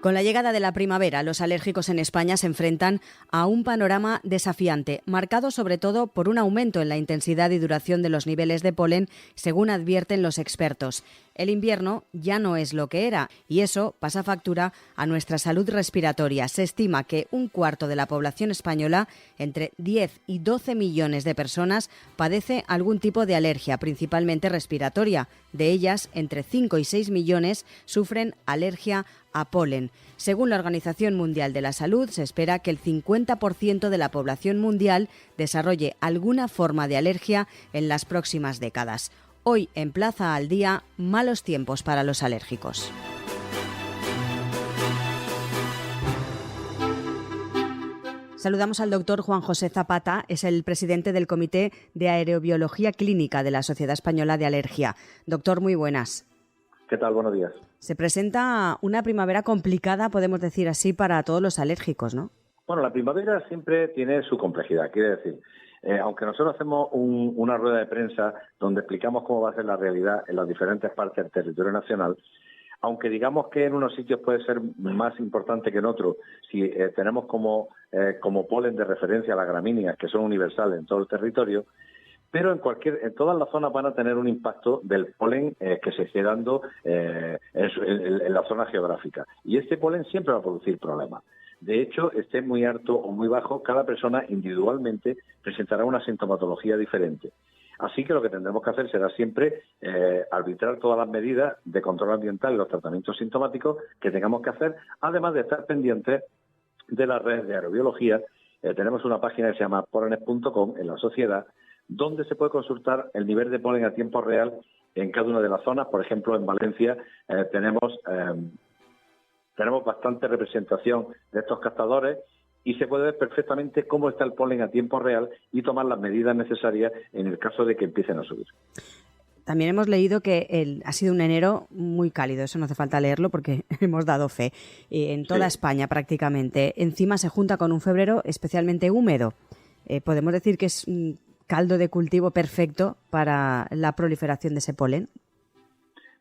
Con la llegada de la primavera, los alérgicos en España se enfrentan a un panorama desafiante, marcado sobre todo por un aumento en la intensidad y duración de los niveles de polen, según advierten los expertos. El invierno ya no es lo que era y eso pasa factura a nuestra salud respiratoria. Se estima que un cuarto de la población española, entre 10 y 12 millones de personas, padece algún tipo de alergia, principalmente respiratoria. De ellas, entre 5 y 6 millones sufren alergia a polen. Según la Organización Mundial de la Salud, se espera que el 50% de la población mundial desarrolle alguna forma de alergia en las próximas décadas. Hoy en Plaza al Día, malos tiempos para los alérgicos. Saludamos al doctor Juan José Zapata, es el presidente del Comité de Aerobiología Clínica de la Sociedad Española de Alergia. Doctor, muy buenas. ¿Qué tal? Buenos días. Se presenta una primavera complicada, podemos decir así, para todos los alérgicos, ¿no? Bueno, la primavera siempre tiene su complejidad, quiere decir, aunque nosotros hacemos una rueda de prensa donde explicamos cómo va a ser la realidad en las diferentes partes del territorio nacional, aunque digamos que en unos sitios puede ser más importante que en otros, si tenemos como polen de referencia las gramíneas, que son universales en todo el territorio, pero en todas las zonas van a tener un impacto del polen que se esté dando en la zona geográfica. Y este polen siempre va a producir problemas. De hecho, esté muy alto o muy bajo, cada persona individualmente presentará una sintomatología diferente. Así que lo que tendremos que hacer será siempre arbitrar todas las medidas de control ambiental y los tratamientos sintomáticos que tengamos que hacer, además de estar pendientes de las redes de aerobiología. Tenemos una página que se llama polenes.com en la sociedad, donde se puede consultar el nivel de polen a tiempo real en cada una de las zonas. Por ejemplo, en Valencia tenemos bastante representación de estos captadores y se puede ver perfectamente cómo está el polen a tiempo real y tomar las medidas necesarias en el caso de que empiecen a subir. También hemos leído que ha sido un enero muy cálido, eso no hace falta leerlo porque hemos dado fe, en toda España prácticamente. Encima se junta con un febrero especialmente húmedo. Podemos decir que es un caldo de cultivo perfecto para la proliferación de ese polen.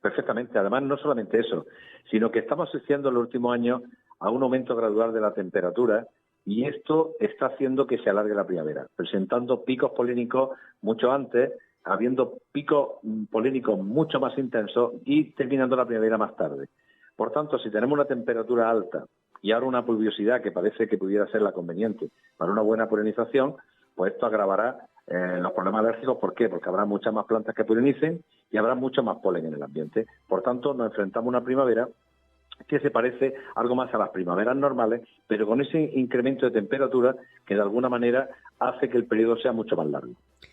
Perfectamente. Además, no solamente eso, sino que estamos asistiendo en los últimos años a un aumento gradual de la temperatura y esto está haciendo que se alargue la primavera, presentando picos polénicos mucho antes, habiendo picos polénicos mucho más intensos y terminando la primavera más tarde. Por tanto, si tenemos una temperatura alta y ahora una pluviosidad que parece que pudiera ser la conveniente para una buena polinización, pues esto agravará los problemas alérgicos. ¿Por qué? Porque habrá muchas más plantas que polinicen y habrá mucho más polen en el ambiente. Por tanto, nos enfrentamos a una primavera que se parece algo más a las primaveras normales, pero con ese incremento de temperatura que de alguna manera hace que el periodo sea mucho más largo.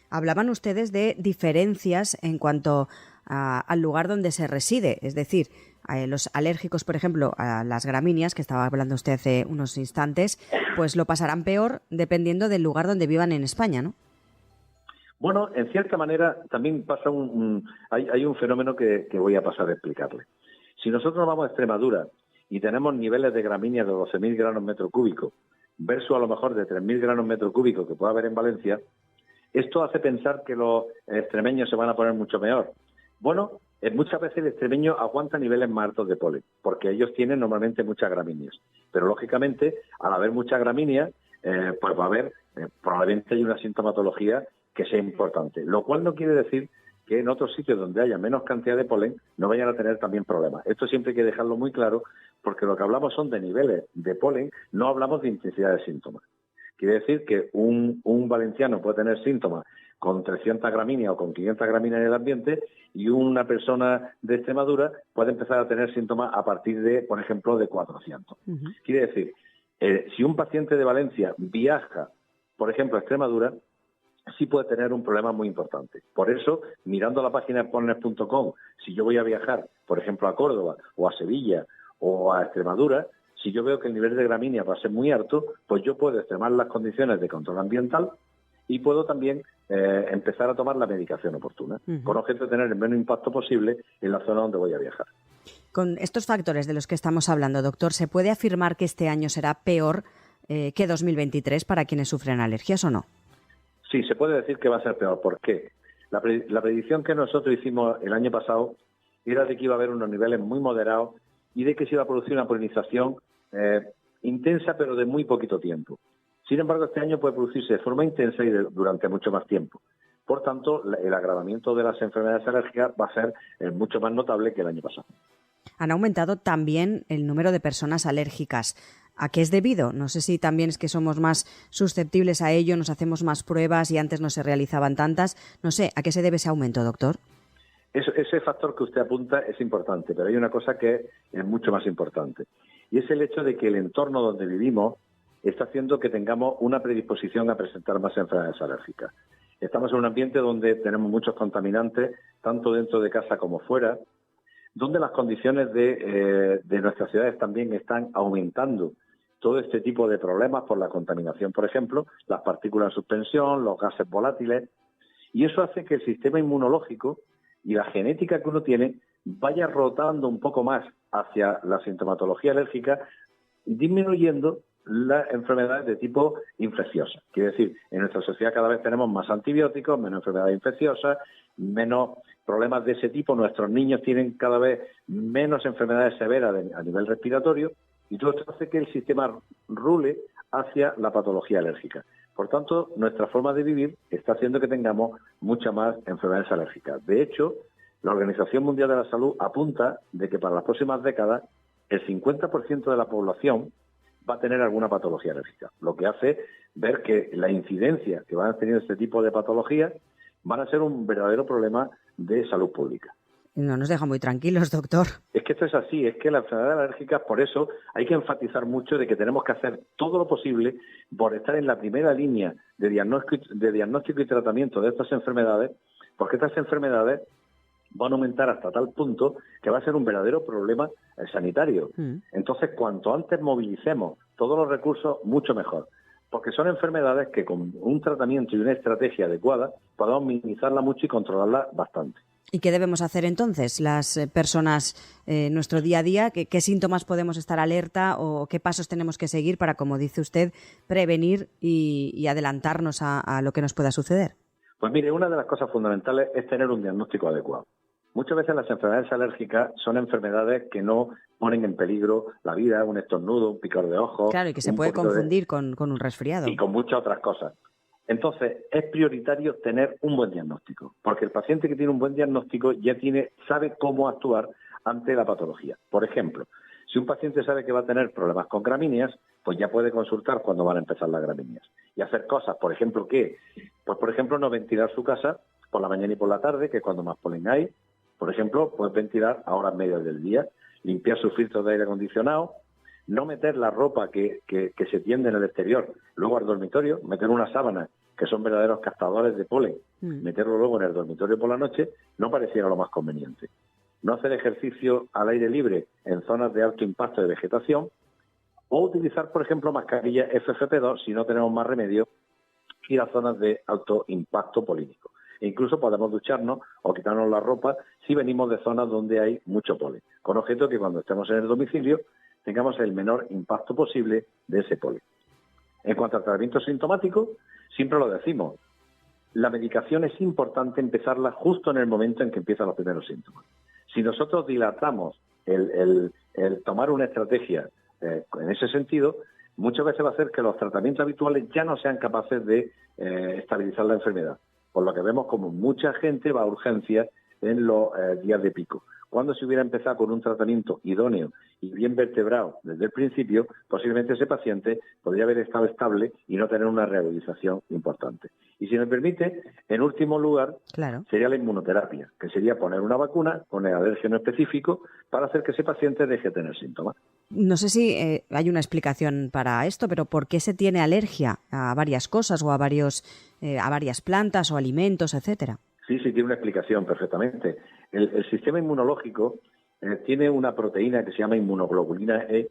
Hablaban ustedes de diferencias en cuanto al lugar donde se reside, es decir, los alérgicos, por ejemplo, a las gramíneas, que estaba hablando usted hace unos instantes, pues lo pasarán peor dependiendo del lugar donde vivan en España, ¿no? Bueno, en cierta manera también pasa hay un fenómeno que voy a pasar a explicarle. Si nosotros vamos a Extremadura y tenemos niveles de gramíneas de 12.000 granos metro cúbico versus a lo mejor de 3.000 granos metro cúbico que pueda haber en Valencia, esto hace pensar que los extremeños se van a poner mucho peor. Bueno, muchas veces el extremeño aguanta niveles más altos de polen, porque ellos tienen normalmente muchas gramíneas. Pero lógicamente, al haber muchas gramíneas, pues va a haber, probablemente hay una sintomatología que sea importante. Lo cual no quiere decir que en otros sitios donde haya menos cantidad de polen no vayan a tener también problemas. Esto siempre hay que dejarlo muy claro, porque lo que hablamos son de niveles de polen, no hablamos de intensidad de síntomas. Quiere decir que un valenciano puede tener síntomas con 300 gramíneas o con 500 gramíneas en el ambiente y una persona de Extremadura puede empezar a tener síntomas a partir de, por ejemplo, de 400. Uh-huh. Quiere decir, si un paciente de Valencia viaja, por ejemplo, a Extremadura, sí puede tener un problema muy importante. Por eso, mirando la página de polenes.com, si yo voy a viajar, por ejemplo, a Córdoba o a Sevilla o a Extremadura, si yo veo que el nivel de gramínea va a ser muy alto, pues yo puedo extremar las condiciones de control ambiental y puedo también empezar a tomar la medicación oportuna, con objeto de tener el menos impacto posible en la zona donde voy a viajar. Con estos factores de los que estamos hablando, doctor, ¿se puede afirmar que este año será peor que 2023 para quienes sufren alergias o no? Sí, se puede decir que va a ser peor. ¿Por qué? La predicción que nosotros hicimos el año pasado era de que iba a haber unos niveles muy moderados y de que se iba a producir una polinización intensa, pero de muy poquito tiempo. Sin embargo, este año puede producirse de forma intensa y durante mucho más tiempo. Por tanto, el agravamiento de las enfermedades alérgicas va a ser mucho más notable que el año pasado. Han aumentado también el número de personas alérgicas. ¿A qué es debido? No sé si también es que somos más susceptibles a ello, nos hacemos más pruebas y antes no se realizaban tantas. No sé, ¿a qué se debe ese aumento, doctor? Ese factor que usted apunta es importante, pero hay una cosa que es mucho más importante. Y es el hecho de que el entorno donde vivimos está haciendo que tengamos una predisposición a presentar más enfermedades alérgicas. Estamos en un ambiente donde tenemos muchos contaminantes, tanto dentro de casa como fuera, donde las condiciones de nuestras ciudades también están aumentando todo este tipo de problemas por la contaminación, por ejemplo, las partículas en suspensión, los gases volátiles, y eso hace que el sistema inmunológico y la genética que uno tiene vaya rotando un poco más hacia la sintomatología alérgica, disminuyendo las enfermedades de tipo infecciosa. Quiere decir, en nuestra sociedad cada vez tenemos más antibióticos, menos enfermedades infecciosas, menos problemas de ese tipo. Nuestros niños tienen cada vez menos enfermedades severas a nivel respiratorio y todo esto hace que el sistema rule hacia la patología alérgica. Por tanto, nuestra forma de vivir está haciendo que tengamos muchas más enfermedades alérgicas. De hecho, la Organización Mundial de la Salud apunta de que para las próximas décadas el 50% de la población va a tener alguna patología alérgica, lo que hace ver que la incidencia que van a tener este tipo de patologías van a ser un verdadero problema de salud pública. No nos deja muy tranquilos, doctor. Es que esto es así, es que las enfermedades alérgicas, por eso hay que enfatizar mucho de que tenemos que hacer todo lo posible por estar en la primera línea de diagnóstico y tratamiento de estas enfermedades, porque estas enfermedades van a aumentar hasta tal punto que va a ser un verdadero problema sanitario. Entonces, cuanto antes movilicemos todos los recursos, mucho mejor. Porque son enfermedades que con un tratamiento y una estrategia adecuada podemos minimizarla mucho y controlarla bastante. ¿Y qué debemos hacer entonces las personas en nuestro día a día? ¿Qué síntomas podemos estar alerta o qué pasos tenemos que seguir para, como dice usted, prevenir y adelantarnos a lo que nos pueda suceder? Pues mire, una de las cosas fundamentales es tener un diagnóstico adecuado. Muchas veces las enfermedades alérgicas son enfermedades que no ponen en peligro la vida, un estornudo, un picor de ojos. Claro, y que se puede confundir con un resfriado. Y con muchas otras cosas. Entonces, es prioritario tener un buen diagnóstico, porque el paciente que tiene un buen diagnóstico ya sabe cómo actuar ante la patología. Por ejemplo, si un paciente sabe que va a tener problemas con gramíneas, pues ya puede consultar cuando van a empezar las gramíneas y hacer cosas, por ejemplo, no ventilar su casa por la mañana y por la tarde, que es cuando más polen hay. Por ejemplo, puede ventilar a horas medias del día, limpiar sus filtros de aire acondicionado, no meter la ropa que se tiende en el exterior luego al dormitorio, meter una sábana, que son verdaderos captadores de polen, meterlo luego en el dormitorio por la noche, no pareciera lo más conveniente. No hacer ejercicio al aire libre en zonas de alto impacto de vegetación, o utilizar, por ejemplo, mascarillas FFP2 si no tenemos más remedio, ir a zonas de alto impacto polínico. E incluso podemos ducharnos o quitarnos la ropa si venimos de zonas donde hay mucho polen, con objeto que cuando estemos en el domicilio tengamos el menor impacto posible de ese polen. En cuanto al tratamiento sintomático, siempre lo decimos, la medicación es importante empezarla justo en el momento en que empiezan los primeros síntomas. Si nosotros dilatamos el tomar una estrategia en ese sentido, muchas veces va a hacer que los tratamientos habituales ya no sean capaces de estabilizar la enfermedad. Por lo que vemos como mucha gente va a urgencias en los días de pico. Cuando se hubiera empezado con un tratamiento idóneo y bien vertebrado desde el principio, posiblemente ese paciente podría haber estado estable y no tener una rehabilitación importante. Y si me permite, en último lugar, sería la inmunoterapia, que sería poner una vacuna con el alérgeno específico para hacer que ese paciente deje de tener síntomas. No sé si hay una explicación para esto, pero ¿por qué se tiene alergia a varias cosas o a varias plantas o alimentos, etcétera? Sí, tiene una explicación perfectamente. El sistema inmunológico tiene una proteína que se llama inmunoglobulina E,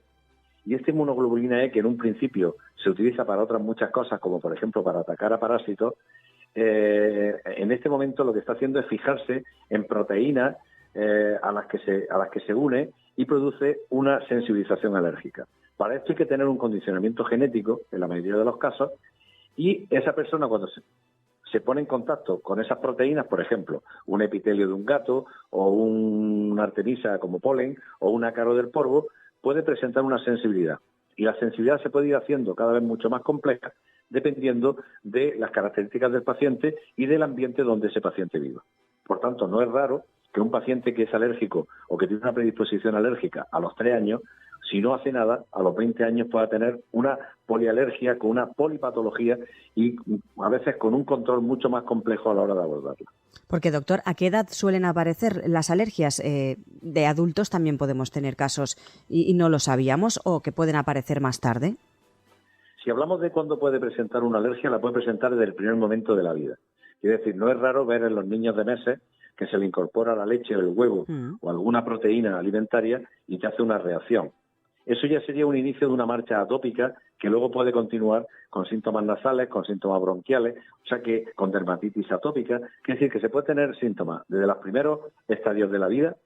y esta inmunoglobulina E, que en un principio se utiliza para otras muchas cosas, como por ejemplo para atacar a parásitos, en este momento lo que está haciendo es fijarse en proteínas a las que se une y produce una sensibilización alérgica. Para esto hay que tener un condicionamiento genético, en la mayoría de los casos, y esa persona cuando se pone en contacto con esas proteínas, por ejemplo, un epitelio de un gato o una artemisa como polen o un ácaro del polvo, puede presentar una sensibilidad. Y la sensibilidad se puede ir haciendo cada vez mucho más compleja dependiendo de las características del paciente y del ambiente donde ese paciente viva. Por tanto, no es raro que un paciente que es alérgico o que tiene una predisposición alérgica a los 3 años, si no hace nada, a los 20 años pueda tener una polialergia con una polipatología y a veces con un control mucho más complejo a la hora de abordarla. Porque, doctor, ¿a qué edad suelen aparecer las alergias? ¿De adultos también podemos tener casos y no lo sabíamos o que pueden aparecer más tarde? Si hablamos de cuándo puede presentar una alergia, la puede presentar desde el primer momento de la vida. Es decir, no es raro ver en los niños de meses que se le incorpora la leche o el huevo o alguna proteína alimentaria y te hace una reacción. Eso ya sería un inicio de una marcha atópica que luego puede continuar con síntomas nasales, con síntomas bronquiales, o sea que con dermatitis atópica. Es decir, que se puede tener síntomas desde los primeros estadios de la vida,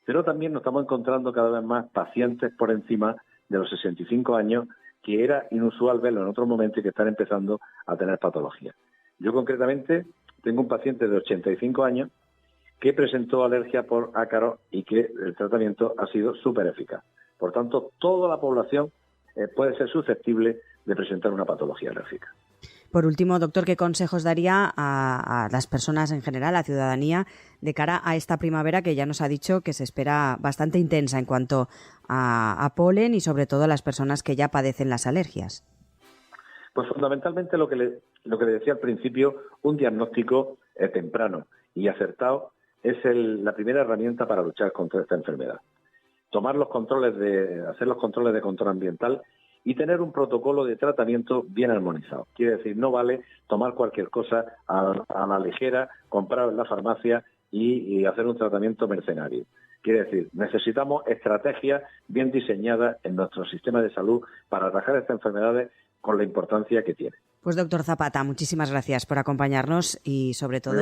pero también nos estamos encontrando cada vez más pacientes por encima de los 65 años que era inusual verlo en otro momento y que están empezando a tener patología. Yo concretamente tengo un paciente de 85 años que presentó alergia por ácaros y que el tratamiento ha sido súper eficaz. Por tanto, toda la población puede ser susceptible de presentar una patología alérgica. Por último, doctor, ¿qué consejos daría a las personas en general, a la ciudadanía, de cara a esta primavera que ya nos ha dicho que se espera bastante intensa en cuanto a polen y sobre todo a las personas que ya padecen las alergias? Pues fundamentalmente lo que le decía al principio, un diagnóstico temprano y acertado es la primera herramienta para luchar contra esta enfermedad. Hacer los controles de control ambiental y tener un protocolo de tratamiento bien armonizado. Quiere decir, no vale tomar cualquier cosa a la ligera, comprar en la farmacia y hacer un tratamiento mercenario. Quiere decir, necesitamos estrategias bien diseñadas en nuestro sistema de salud para atajar estas enfermedades con la importancia que tiene. Pues doctor Zapata, muchísimas gracias por acompañarnos y sobre todo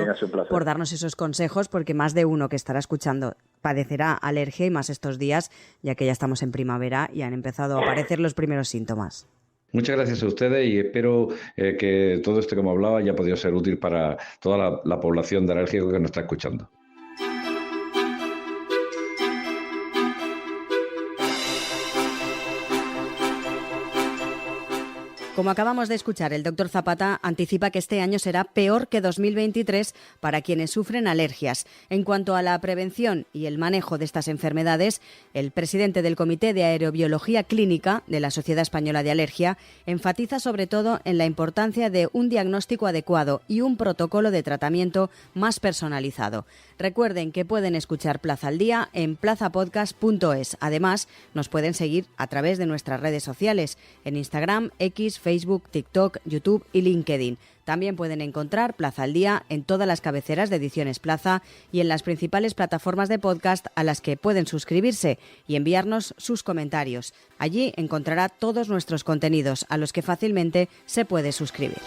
por darnos esos consejos, porque más de uno que estará escuchando padecerá alergia y más estos días, ya que ya estamos en primavera y han empezado a aparecer los primeros síntomas. Muchas gracias a ustedes y espero que todo esto que hemos hablado haya podido ser útil para toda la población de alérgicos que nos está escuchando. Como acabamos de escuchar, el doctor Zapata anticipa que este año será peor que 2023 para quienes sufren alergias. En cuanto a la prevención y el manejo de estas enfermedades, el presidente del Comité de Aerobiología Clínica de la Sociedad Española de Alergia enfatiza sobre todo en la importancia de un diagnóstico adecuado y un protocolo de tratamiento más personalizado. Recuerden que pueden escuchar Plaza al Día en plazapodcast.es. Además, nos pueden seguir a través de nuestras redes sociales, en Instagram, X, Facebook, TikTok, YouTube y LinkedIn. También pueden encontrar Plaza al Día en todas las cabeceras de Ediciones Plaza y en las principales plataformas de podcast a las que pueden suscribirse y enviarnos sus comentarios. Allí encontrará todos nuestros contenidos a los que fácilmente se puede suscribir.